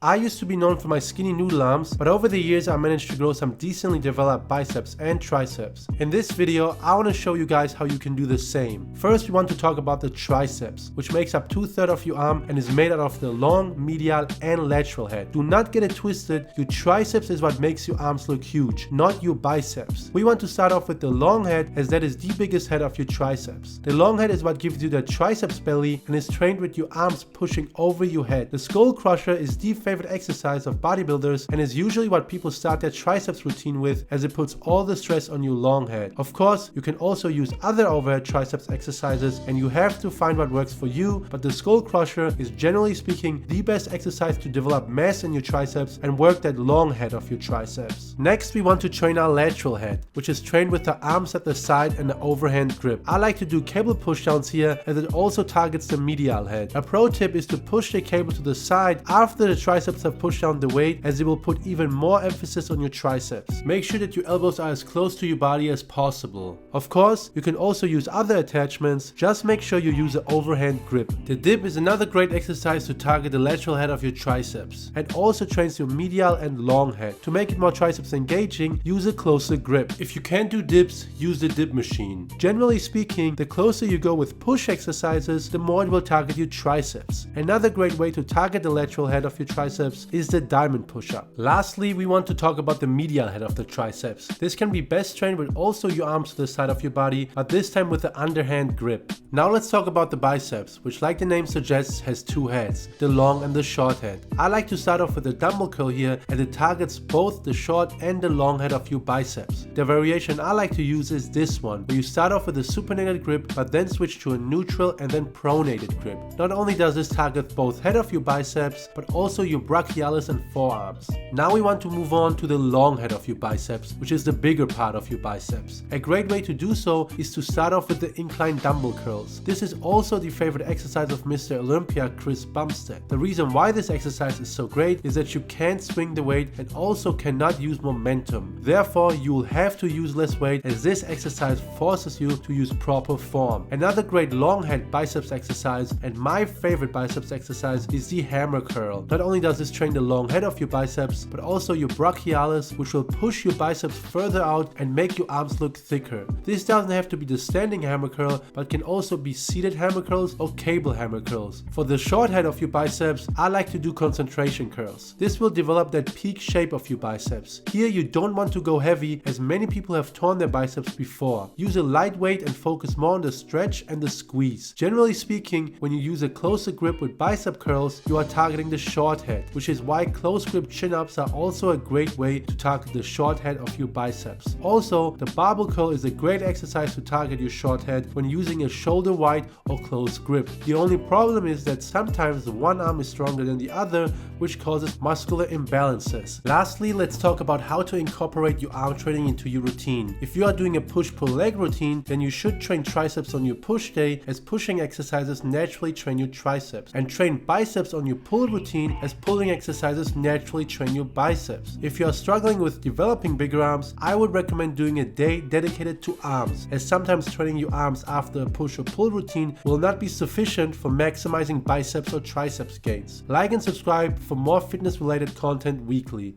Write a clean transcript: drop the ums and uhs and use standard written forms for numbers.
I used to be known for my skinny noodle arms, but over the years I managed to grow some decently developed biceps and triceps. In this video, I want to show you guys how you can do the same. First, we want to talk about the triceps, which makes up 2/3 of your arm and is made out of the long, medial and lateral head. Do not get it twisted, your triceps is what makes your arms look huge, not your biceps. We want to start off with the long head, as that is the biggest head of your triceps. The long head is what gives you the triceps belly and is trained with your arms pushing over your head. The skull crusher is the favorite exercise of bodybuilders and is usually what people start their triceps routine with, as it puts all the stress on your long head. Of course, you can also use other overhead triceps exercises and you have to find what works for you, but the skull crusher is generally speaking the best exercise to develop mass in your triceps and work that long head of your triceps. Next, we want to train our lateral head, which is trained with the arms at the side and the overhand grip. I like to do cable pushdowns here, as it also targets the medial head. A pro tip is to push the cable to the side after the triceps have pushed down the weight, as it will put even more emphasis on your triceps. Make sure that your elbows are as close to your body as possible. Of course, you can also use other attachments, just make sure you use an overhand grip. The dip is another great exercise to target the lateral head of your triceps and also trains your medial and long head. To make it more triceps engaging, use a closer grip. If you can't do dips, use the dip machine. Generally speaking, the closer you go with push exercises, the more it will target your triceps. Another great way to target the lateral head of your triceps is the diamond push-up. Lastly, we want to talk about the medial head of the triceps. This can be best trained with also your arms to the side of your body, but this time with the underhand grip. Now let's talk about the biceps, which, like the name suggests, has two heads, the long and the short head. I like to start off with a dumbbell curl here, and it targets both the short and the long head of your biceps. The variation I like to use is this one, where you start off with a supinated grip, but then switch to a neutral and then pronated grip. Not only does this target both head of your biceps, but also your brachialis and forearms. Now we want to move on to the long head of your biceps, which is the bigger part of your biceps. A great way to do so is to start off with the inclined dumbbell curls. This is also the favorite exercise of Mr. Olympia Chris Bumstead. The reason why this exercise is so great is that you can't swing the weight and also cannot use momentum. Therefore, you will have to use less weight, as this exercise forces you to use proper form. Another great long head biceps exercise, and my favorite biceps exercise, is the hammer curl. Not only does this train the long head of your biceps, but also your brachialis, which will push your biceps further out and make your arms look thicker. This doesn't have to be the standing hammer curl, but can also be seated hammer curls or cable hammer curls. For the short head of your biceps, I like to do concentration curls. This will develop that peak shape of your biceps. Here you don't want to go heavy, as many people have torn their biceps before. Use a light weight and focus more on the stretch and the squeeze. Generally speaking, when you use a closer grip with bicep curls, you are targeting the short head, which is why close grip chin-ups are also a great way to target the short head of your biceps. Also, the barbell curl is a great exercise to target your short head when using a shoulder wide or close grip. The only problem is that sometimes one arm is stronger than the other, which causes muscular imbalances. Lastly, let's talk about how to incorporate your arm training into your routine. If you are doing a push-pull leg routine, then you should train triceps on your push day, as pushing exercises naturally train your triceps, and train biceps on your pull routine, as pulling exercises naturally train your biceps. If you are struggling with developing bigger arms, I would recommend doing a day dedicated to arms, as sometimes training your arms after a push or pull routine will not be sufficient for maximizing biceps or triceps gains. Like and subscribe for more fitness related content weekly.